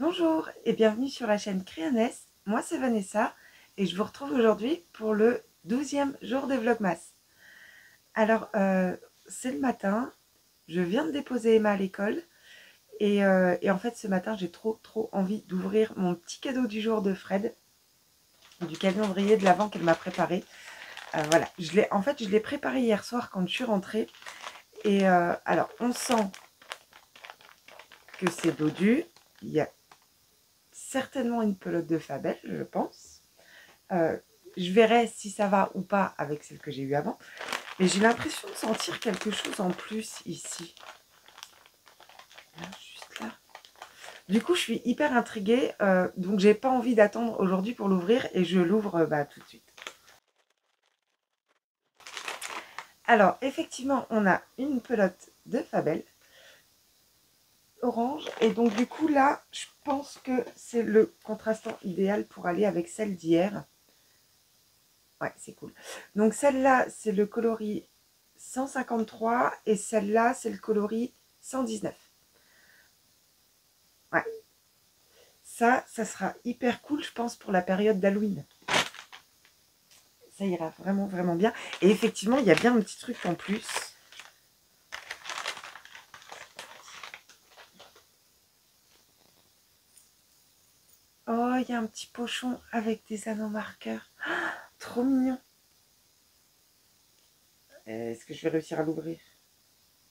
Bonjour et bienvenue sur la chaîne Créaness. Moi c'est Vanessa et je vous retrouve aujourd'hui pour le 12e jour de Vlogmas. Alors c'est le matin, je viens de déposer Emma à l'école et en fait ce matin j'ai trop envie d'ouvrir mon petit cadeau du jour de Fred, du calendrier de l'Avent qu'elle m'a préparé. Voilà, en fait je l'ai préparé hier soir quand je suis rentrée et alors on sent que c'est dodu, il y a certainement une pelote de Fabel je pense. Euh, je verrai si ça va ou pas avec celle que j'ai eue avant. Mais j'ai l'impression de sentir quelque chose en plus ici. Là, juste là. Du coup, je suis hyper intriguée. Donc, j'ai pas envie d'attendre aujourd'hui pour l'ouvrir. Et je l'ouvre tout de suite. Alors, effectivement, on a une pelote de Fabel orange. Et donc, du coup, là, je pense que c'est le contrastant idéal pour aller avec celle d'hier. Ouais, c'est cool. Donc celle-là, c'est le coloris 153 et celle-là, c'est le coloris 119. Ouais, ça sera hyper cool, je pense, pour la période d'Halloween. Ça ira vraiment bien. Et effectivement, il y a bien un petit truc en plus. Oh, il y a un petit pochon avec des anneaux marqueurs. Ah, trop mignon. Est-ce que je vais réussir à l'ouvrir?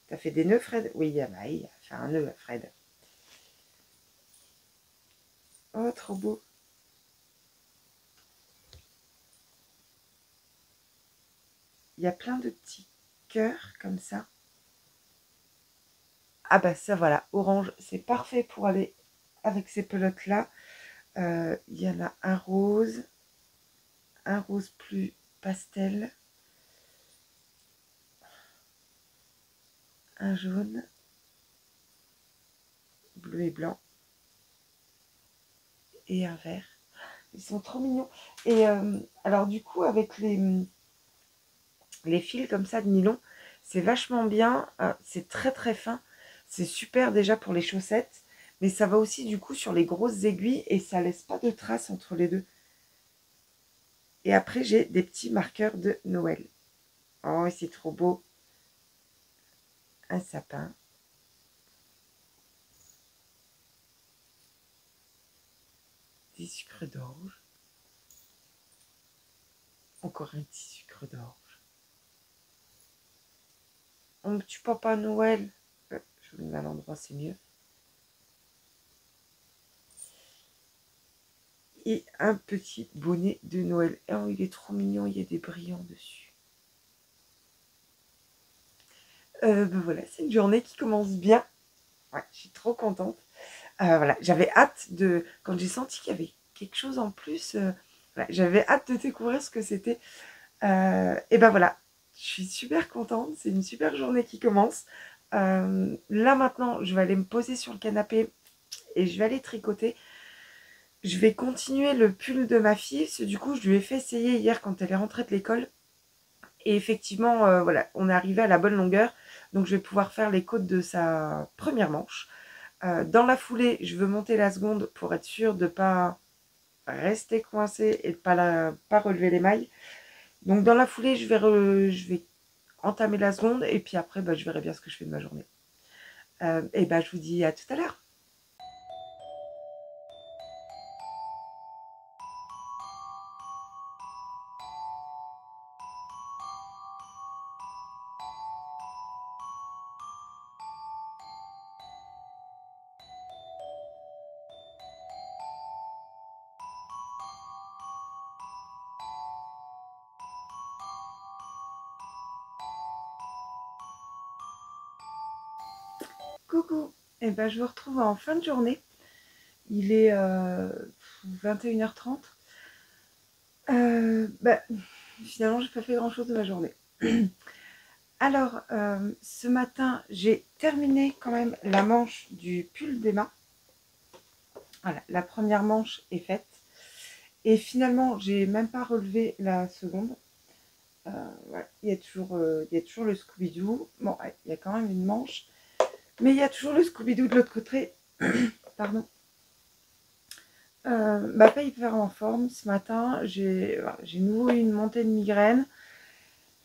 T'as fait des nœuds, Fred? Oui, il a fait un nœud, Fred. Oh, trop beau. Il y a plein de petits cœurs comme ça. Ah bah ça voilà, orange, c'est parfait pour aller avec ces pelotes-là. Il y en a un rose plus pastel, un jaune, bleu et blanc, et un vert. Ils sont trop mignons. Et alors du coup, avec les fils comme ça de nylon, c'est vachement bien. C'est très fin. C'est super déjà pour les chaussettes. Mais ça va aussi du coup sur les grosses aiguilles et ça laisse pas de traces entre les deux. Et après, j'ai des petits marqueurs de Noël. Oh, c'est trop beau. Un sapin. Des sucres d'orge. Encore un petit sucre d'orge. Un petit papa Noël. Je vous le mets à l'endroit, c'est mieux. Et un petit bonnet de Noël. Oh, il est trop mignon, il y a des brillants dessus. Ben voilà, c'est une journée qui commence bien. Ouais, je suis trop contente. Voilà, j'avais hâte de... Quand j'ai senti qu'il y avait quelque chose en plus, voilà, j'avais hâte de découvrir ce que c'était. Et ben voilà, je suis super contente. C'est une super journée qui commence. Là maintenant, je vais aller me poser sur le canapé et je vais aller tricoter. Je vais continuer le pull de ma fille, parce que du coup, je lui ai fait essayer hier quand elle est rentrée de l'école. Et effectivement, voilà, on est arrivé à la bonne longueur. Donc, je vais pouvoir faire les côtes de sa première manche. Dans la foulée, je veux monter la seconde pour être sûre de ne pas rester coincée et de pas relever les mailles. Donc, dans la foulée, je vais entamer la seconde et puis après, je verrai bien ce que je fais de ma journée. Et je vous dis à tout à l'heure. Coucou. Je vous retrouve en fin de journée. Il est 21h30. Finalement, j'ai pas fait grand chose de ma journée. Alors, ce matin, j'ai terminé quand même la manche du pull d'Emma. Voilà, la première manche est faite. Et finalement, j'ai même pas relevé la seconde. Voilà, il y a toujours le Scooby-Doo. Bon, ouais, il y a quand même une manche. Mais il y a toujours le Scooby-Doo de l'autre côté. Pardon. Pas hyper en forme ce matin. J'ai nouveau eu une montée de migraine.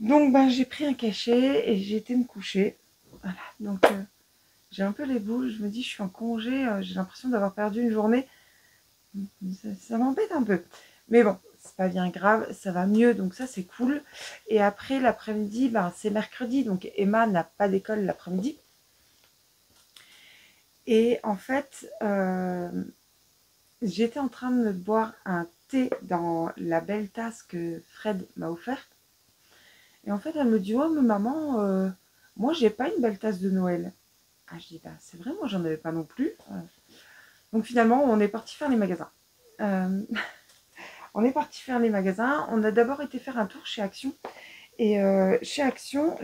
Donc j'ai pris un cachet et j'ai été me coucher. Voilà. Donc j'ai un peu les boules. Je me dis je suis en congé. J'ai l'impression d'avoir perdu une journée. Ça m'embête un peu. Mais bon, c'est pas bien grave. Ça va mieux. Donc ça c'est cool. Et après l'après-midi, c'est mercredi. Donc Emma n'a pas d'école l'après-midi. Et en fait, j'étais en train de me boire un thé dans la belle tasse que Fred m'a offerte. Et en fait, elle me dit, oh, mais maman, moi, j'ai pas une belle tasse de Noël. Ah, je dis, bah, c'est vrai, moi, j'en avais pas non plus. Donc finalement, on est parti faire les magasins. Euh, on est parti faire les magasins. On a d'abord été faire un tour chez Action. Et chez Action,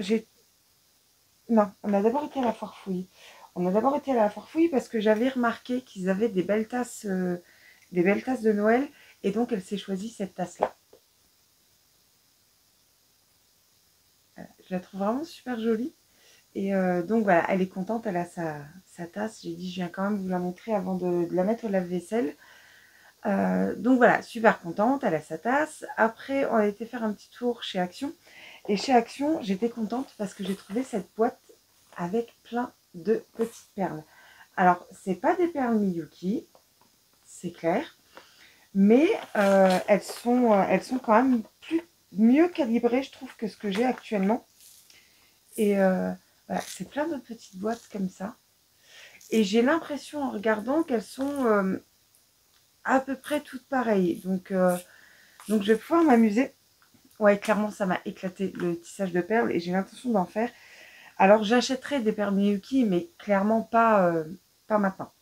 non, on a d'abord été à la foire fouille. On a d'abord été à la foire fouille parce que j'avais remarqué qu'ils avaient des belles tasses de Noël. Et donc, elle s'est choisie cette tasse-là. Je la trouve vraiment super jolie. Et donc voilà, elle est contente, elle a sa tasse. J'ai dit, je viens quand même vous la montrer avant de la mettre au lave-vaisselle. Donc voilà, super contente, elle a sa tasse. Après, on a été faire un petit tour chez Action. Et chez Action, j'étais contente parce que j'ai trouvé cette boîte avec plein de petites perles. Alors, c'est pas des perles Miyuki, c'est clair. Mais elles sont quand même mieux calibrées, je trouve, que ce que j'ai actuellement. Et voilà, c'est plein de petites boîtes comme ça. Et j'ai l'impression en regardant qu'elles sont à peu près toutes pareilles. Donc je vais pouvoir m'amuser. Ouais, clairement, ça m'a éclaté le tissage de perles et j'ai l'intention d'en faire. Alors j'achèterai des perles Miyuki, mais clairement pas maintenant.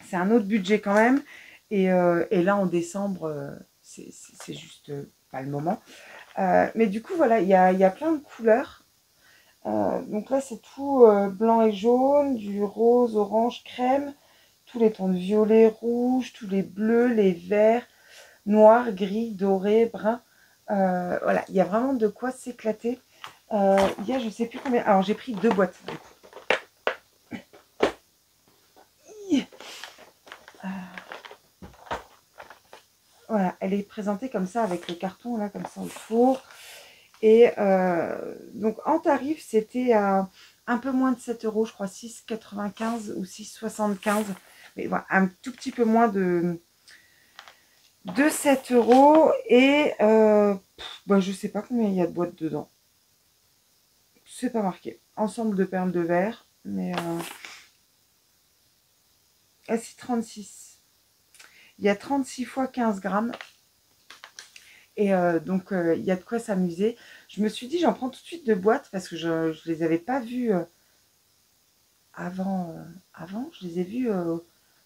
C'est un autre budget quand même. Et là, en décembre, c'est juste pas le moment. Mais du coup, voilà, il y a plein de couleurs. Donc là, c'est tout blanc et jaune, du rose, orange, crème, tous les tons de violet, rouge, tous les bleus, les verts, noirs, gris, doré, brun. Voilà, il y a vraiment de quoi s'éclater. Il y a, je sais plus combien. Alors, j'ai pris 2 boîtes. Voilà, elle est présentée comme ça avec le carton là, comme ça autour. Et donc en tarif, c'était à un peu moins de 7 euros, je crois 6,95 ou 6,75. Mais voilà, un tout petit peu moins de 7 euros. Et je sais pas combien il y a de boîtes dedans. C'est pas marqué. Ensemble de perles de verre. Mais ah si, 36. Il y a 36 fois 15 grammes. Et donc, il y a de quoi s'amuser. Je me suis dit, j'en prends tout de suite 2 boîtes parce que je ne les avais pas vues avant. Je les ai vues à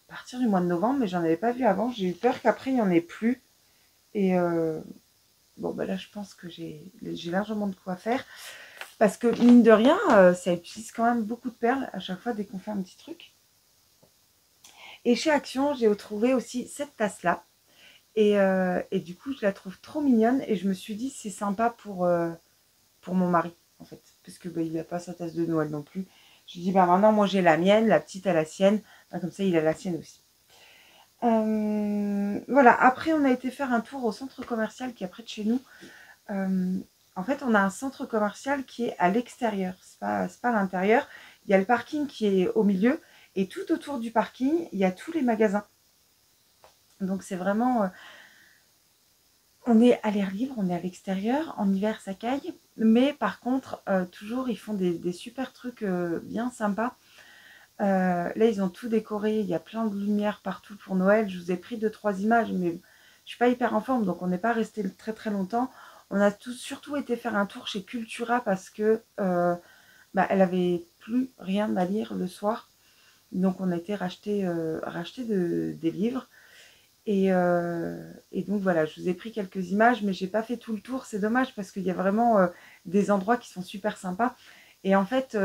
partir du mois de novembre, mais j'en avais pas vu avant. J'ai eu peur qu'après, il n'y en ait plus. Et là, je pense que j'ai largement de quoi faire. Parce que, mine de rien, ça utilise quand même beaucoup de perles à chaque fois dès qu'on fait un petit truc. Et chez Action, j'ai trouvé aussi cette tasse-là. Et du coup, je la trouve trop mignonne. Et je me suis dit, c'est sympa pour mon mari, en fait. Parce que il n'a pas sa tasse de Noël non plus. Je lui dis, maintenant, moi, j'ai la mienne, la petite a la sienne. Comme ça, il a la sienne aussi. Voilà, après, on a été faire un tour au centre commercial qui est près de chez nous. En fait, on a un centre commercial qui est à l'extérieur. C'est pas à l'intérieur. Il y a le parking qui est au milieu. Et tout autour du parking, il y a tous les magasins. Donc, c'est vraiment... on est à l'air libre, on est à l'extérieur. En hiver, ça caille. Mais par contre, toujours, ils font des super trucs bien sympas. Là, ils ont tout décoré. Il y a plein de lumière partout pour Noël. Je vous ai pris 2-3 images, mais je ne suis pas hyper en forme, donc on n'est pas resté très très longtemps. On a surtout été faire un tour chez Cultura parce que elle avait plus rien à lire le soir. Donc on a été racheter des livres. Et donc voilà, je vous ai pris quelques images, mais j'ai pas fait tout le tour. C'est dommage parce qu'il y a vraiment des endroits qui sont super sympas. Et en fait,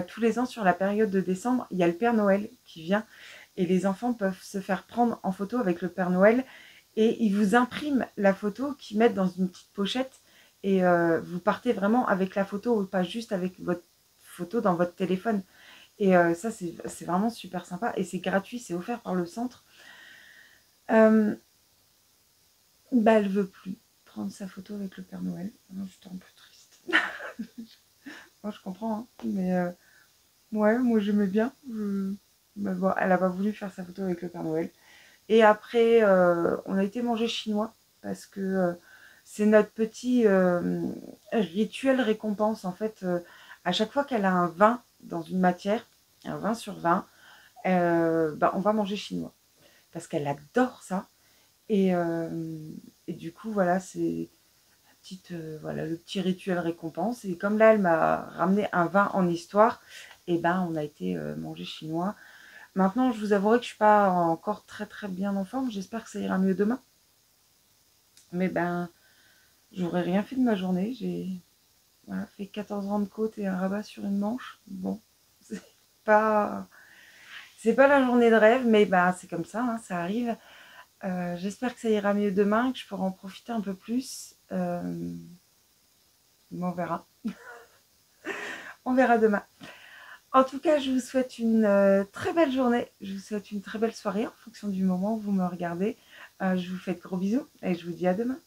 tous les ans sur la période de décembre, il y a le Père Noël qui vient. Et les enfants peuvent se faire prendre en photo avec le Père Noël. Et ils vous impriment la photo, qu'ils mettent dans une petite pochette. Et vous partez vraiment avec la photo, pas juste avec votre photo dans votre téléphone. Et ça, c'est vraiment super sympa. Et c'est gratuit, c'est offert par le centre. Bah, elle veut plus prendre sa photo avec le Père Noël. J'étais un peu triste. Moi, je comprends, hein, mais ouais, moi j'aimais bien. Bah, bon, elle a pas voulu faire sa photo avec le Père Noël. Et après, on a été manger chinois parce que c'est notre petit rituel récompense. En fait, à chaque fois qu'elle a un vin dans une matière, un 20 sur 20, bah, on va manger chinois parce qu'elle adore ça. Et, euh, et du coup, voilà, c'est voilà, le petit rituel récompense. Et comme là, elle m'a ramené un vin en histoire, et ben, on a été manger chinois. Maintenant, je vous avouerai que je suis pas encore très très bien en forme. J'espère que ça ira mieux demain. Mais ben, j'aurais rien fait de ma journée. J'ai voilà, fait 14 rangs de côte et un rabat sur une manche. Bon, c'est pas, c'est pas la journée de rêve, mais ben, c'est comme ça, hein, ça arrive. J'espère que ça ira mieux demain, que je pourrai en profiter un peu plus. Mais on verra. On verra demain. En tout cas, je vous souhaite une très belle journée. Je vous souhaite une très belle soirée en fonction du moment où vous me regardez. Je vous fais de gros bisous et je vous dis à demain.